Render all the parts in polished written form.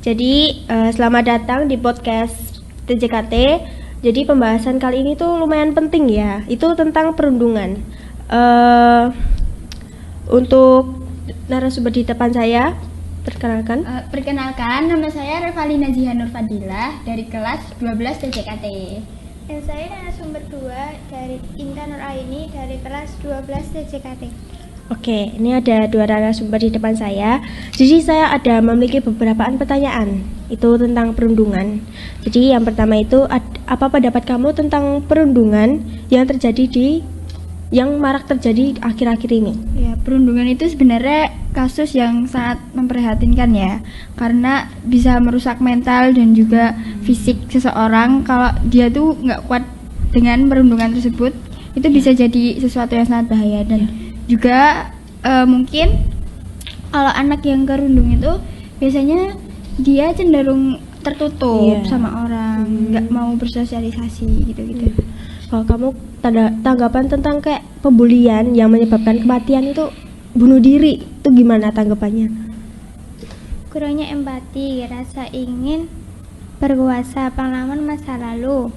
Jadi selamat datang di podcast TJKT. Jadi pembahasan kali ini tuh lumayan penting ya. Itu tentang perundungan. Untuk narasumber di depan saya, perkenalkan. Perkenalkan, nama saya Revalina Zihanur Fadilah dari kelas 12 TJKT. Dan saya narasumber 2 dari Intan Nur Aini dari kelas 12 TJKT. Oke, ini ada 2 narasumber di depan saya. Jadi saya ada memiliki beberapa pertanyaan itu tentang perundungan. Jadi yang pertama itu apa pendapat kamu tentang perundungan yang marak terjadi akhir-akhir ini? Ya, perundungan itu sebenarnya kasus yang sangat memprihatinkan ya, karena bisa merusak mental dan juga fisik seseorang. Kalau dia tuh nggak kuat dengan perundungan tersebut, itu bisa jadi sesuatu yang sangat bahaya. Dan juga mungkin kalau anak yang kerundung itu biasanya dia cenderung tertutup sama orang, nggak mau bersosialisasi gitu-gitu. Kalau kamu tanggapan tentang kayak pembulian yang menyebabkan kematian itu bunuh diri, itu gimana tanggapannya? Kurangnya empati, rasa ingin berkuasa, pengalaman masa lalu,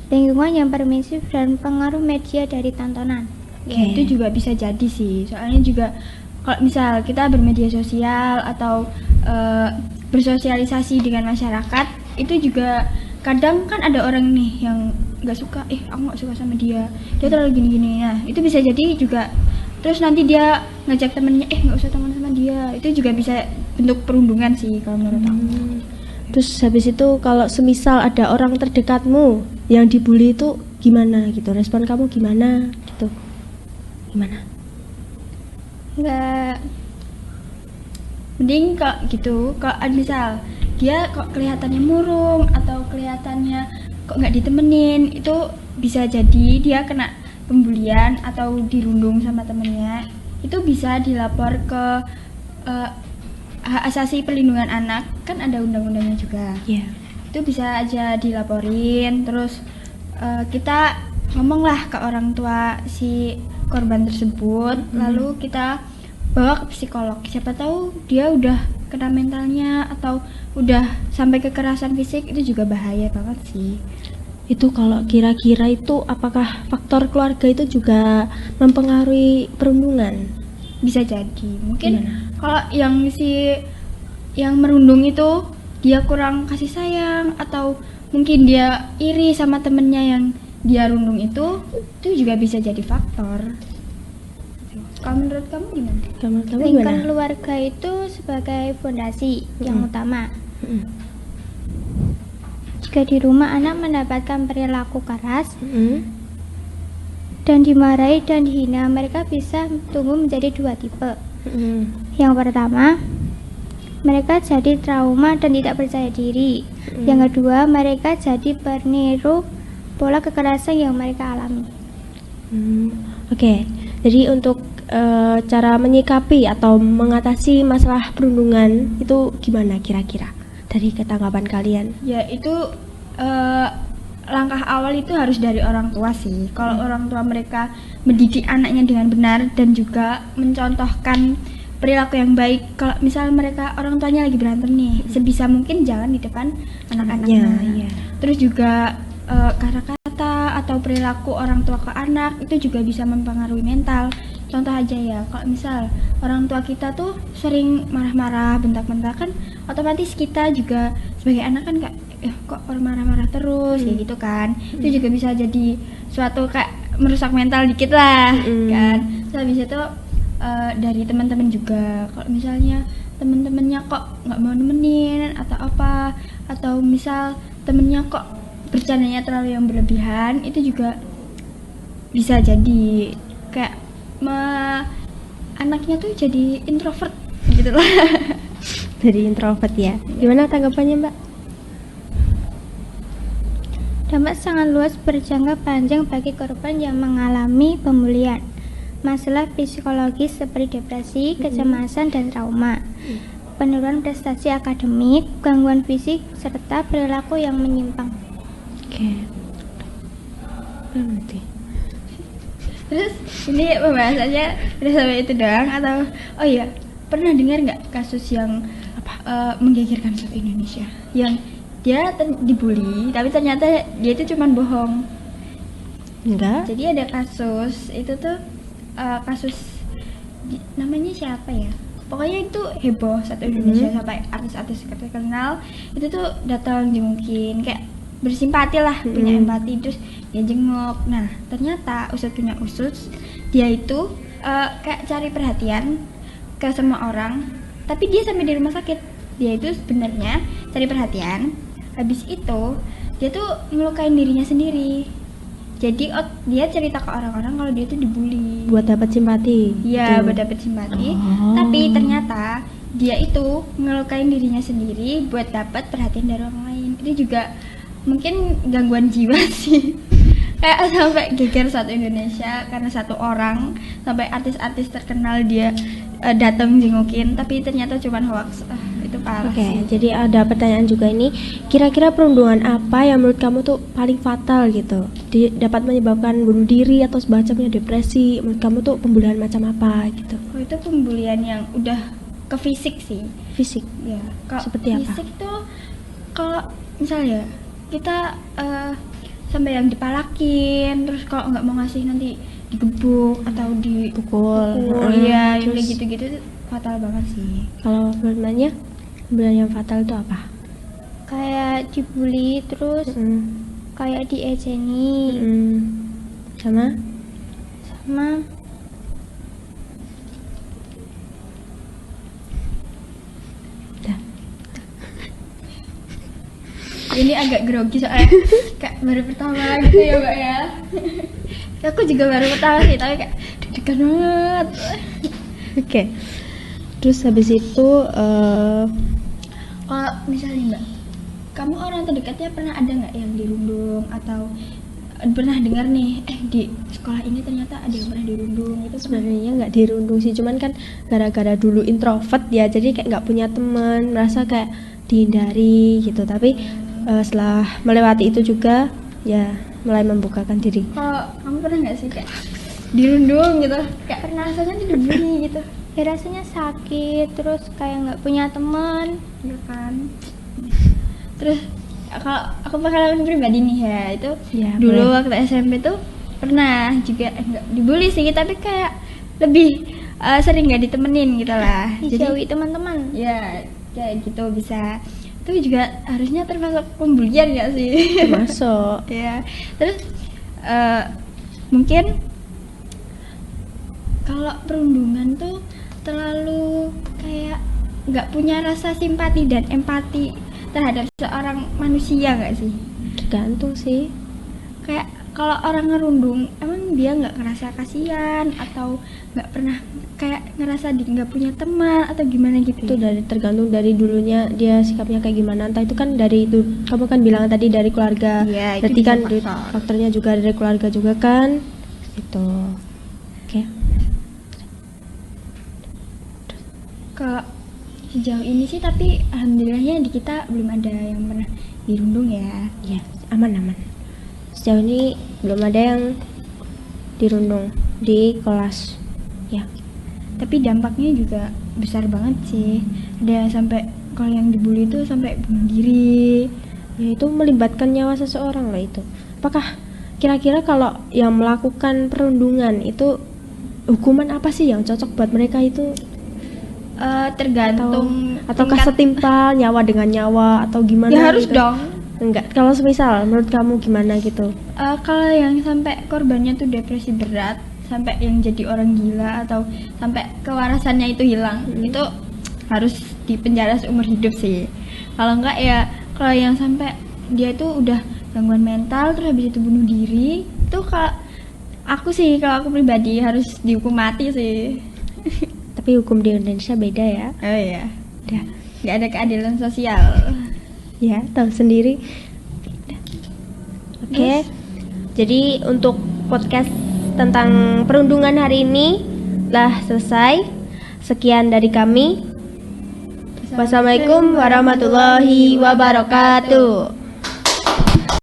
lingkungan yang permisif, dan pengaruh media dari tontonan. Ya, itu juga bisa jadi sih. Soalnya juga kalau misal kita bermedia sosial atau bersosialisasi dengan masyarakat, itu juga kadang kan ada orang nih yang nggak suka, aku nggak suka sama dia terlalu gini-gini. Nah, itu bisa jadi juga. Terus nanti dia ngajak temennya, nggak usah teman sama dia. Itu juga bisa bentuk perundungan sih kalau menurut aku. Terus habis itu kalau semisal ada orang terdekatmu yang dibully itu gimana gitu? Respon kamu gimana gitu? Gimana? Nggak, mending kok gitu. Kok misal dia kok kelihatannya murung atau kelihatannya kok nggak ditemenin, itu bisa jadi dia kena pembulian atau dirundung sama temennya. Itu bisa dilapor ke hak asasi perlindungan anak, kan ada undang-undangnya juga. Itu bisa aja dilaporin. Terus kita ngomonglah ke orang tua si korban tersebut, lalu kita bawa ke psikolog. Siapa tahu dia udah kena mentalnya atau udah sampai kekerasan fisik, itu juga bahaya banget sih. Itu kalau kira-kira itu apakah faktor keluarga itu juga mempengaruhi perundungan? Bisa jadi. Mungkin kalau yang merundung itu dia kurang kasih sayang, atau mungkin dia iri sama temennya yang dia rundung, itu juga bisa jadi faktor. Kalau menurut kamu gimana? lingkungan keluarga itu sebagai fondasi yang utama. Jika di rumah anak mendapatkan perilaku keras dan dimarahi dan dihina, mereka bisa tumbuh menjadi 2 tipe. Yang pertama, mereka jadi trauma dan tidak percaya diri. Yang kedua, mereka jadi peniru pola kekerasan yang mereka alami. Oke. Jadi untuk cara menyikapi atau mengatasi masalah perundungan itu gimana kira-kira dari ketanggapan kalian? Ya, itu langkah awal itu harus dari orang tua sih. Kalau orang tua mereka mendidik anaknya dengan benar dan juga mencontohkan perilaku yang baik. Kalau misal mereka orang tuanya lagi berantem nih, sebisa mungkin jangan di depan anak-anaknya. Terus juga kata-kata atau perilaku orang tua ke anak itu juga bisa mempengaruhi mental. Contoh aja ya, kalau misal orang tua kita tuh sering marah-marah, bentak-bentak, kan otomatis kita juga sebagai anak kan kayak kok orang marah-marah terus kayak gitu kan. Itu juga bisa jadi suatu kayak merusak mental dikit lah kan. Terus habis itu dari teman-teman juga, kalau misalnya teman-temannya kok nggak mau nemenin atau apa, atau misal temennya kok bercandanya terlalu yang berlebihan, itu juga bisa jadi kayak anaknya tuh jadi introvert gitu lah. Jadi introvert ya. Gimana tanggapannya, Mbak? Dampak sangat luas berjangka panjang bagi korban yang mengalami pembulian. Masalah psikologis seperti depresi, kecemasan, dan trauma, penurunan prestasi akademik, gangguan fisik, serta perilaku yang menyimpang. Berarti. Terus ini pembahasannya udah sampai itu doang atau pernah dengar nggak kasus yang Menggegerkan satu Indonesia yang dia dibully tapi ternyata dia itu cuman bohong. Enggak. Jadi ada kasus itu tuh kasus namanya siapa ya? Pokoknya itu heboh satu Indonesia sampai artis-artis terkenal itu tuh datang jengukin kayak bersimpati lah, punya empati, terus dia jenguk. Nah ternyata usut punya usut dia itu kayak cari perhatian ke semua orang, tapi dia sampai di rumah sakit. Dia itu sebenarnya cari perhatian, habis itu dia tuh ngelukain dirinya sendiri. Jadi dia cerita ke orang-orang kalau dia tuh dibully Buat dapat simpati. ya Gitu. buat dapet simpati. Oh. Tapi ternyata dia itu ngelukain dirinya sendiri buat dapat perhatian dari orang lain. Itu juga mungkin gangguan jiwa sih. Kayak sampai geger satu Indonesia karena satu orang, sampai artis-artis terkenal dia datang jengukin tapi ternyata cuma hoax. Itu parah Oke, sih. jadi ada pertanyaan juga ini. Kira-kira perundungan apa yang menurut kamu tuh paling fatal gitu? Dapat menyebabkan bunuh diri atau semacamnya, depresi. Menurut kamu tuh pembulian macam apa gitu? Oh, itu pembulian yang udah ke fisik sih. Fisik. Ya, kalau Seperti apa? fisik tuh kalau misalnya kita sampai yang dipalakin, terus kalau nggak mau ngasih nanti digebuk atau Pukul. iya, yang Terus kayak gitu-gitu tuh fatal banget sih. kalau menurutnya pembulian yang fatal itu apa? Kayak dibully terus kayak diejeni Sama? sama Dah. Ini agak grogi soalnya kayak baru pertama gitu ya mbak ya. Aku juga baru pertama sih, tapi kayak deg-degan banget. Oke. Terus habis itu Kalau misalnya mbak, kamu orang terdekatnya pernah ada nggak yang dirundung atau pernah dengar nih di sekolah ini ternyata ada yang pernah dirundung itu pernah? sebenarnya nggak dirundung sih, cuman kan gara-gara dulu introvert ya, jadi kayak nggak punya teman, merasa kayak dihindari gitu. Tapi setelah melewati itu juga ya mulai membukakan diri. Kalau kamu pernah nggak sih kayak dirundung gitu, kayak pernah rasanya dibully gitu? ya rasanya sakit terus kayak nggak punya teman. Gitu kan. Terus kalau aku pengalaman pribadi nih ya, itu Ya, dulu boleh. waktu SMP tuh pernah juga enggak dibully sih, tapi kayak lebih sering nggak ditemenin gitu lah. Dijauhi teman-teman. ya kayak gitu bisa. Itu juga harusnya termasuk pembulian nggak sih? Termasuk. Ya. Terus mungkin kalau perundungan tuh terlalu kayak nggak punya rasa simpati dan empati terhadap seorang manusia nggak sih? Tergantung sih. Kayak kalau orang ngerundung emang dia nggak ngerasa kasihan atau nggak pernah kayak ngerasa nggak punya teman atau gimana gitu? Itu tergantung dari dulunya dia sikapnya kayak gimana. Entah itu kan dari itu, kamu kan bilang tadi dari keluarga. Iya, itu Berarti bisa kan faktor. faktornya juga dari keluarga juga kan. Itu. Oke. Kalau sejauh ini sih, tapi alhamdulillahnya di kita belum ada yang pernah dirundung ya. Ya, aman. Sejauh ini belum ada yang dirundung di kelas. Ya. Tapi dampaknya juga besar banget sih. Ada yang sampai kalau yang dibully itu sampai bunuh diri. Ya, itu melibatkan nyawa seseorang loh itu. Apakah kira-kira kalau yang melakukan perundungan itu hukuman apa sih yang cocok buat mereka itu? Tergantung Ataukah tingkat- setimpal nyawa dengan nyawa atau gimana? Ya harus gitu? dong. Enggak. Kalau semisal menurut kamu gimana gitu? Kalau yang sampai korbannya tuh depresi berat, sampai yang jadi orang gila atau sampai kewarasannya itu hilang, itu harus dipenjara seumur hidup sih. Kalau enggak ya, kalau yang sampai dia tuh udah gangguan mental terus habis itu bunuh diri, itu kalau aku pribadi harus dihukum mati sih. Tapi hukum di Indonesia beda ya. Oh iya, Udah. nggak ada keadilan sosial. Ya, tahu sendiri. Oke. Jadi untuk podcast tentang perundungan hari ini telah selesai. Sekian dari kami. Wassalamualaikum warahmatullahi wabarakatuh.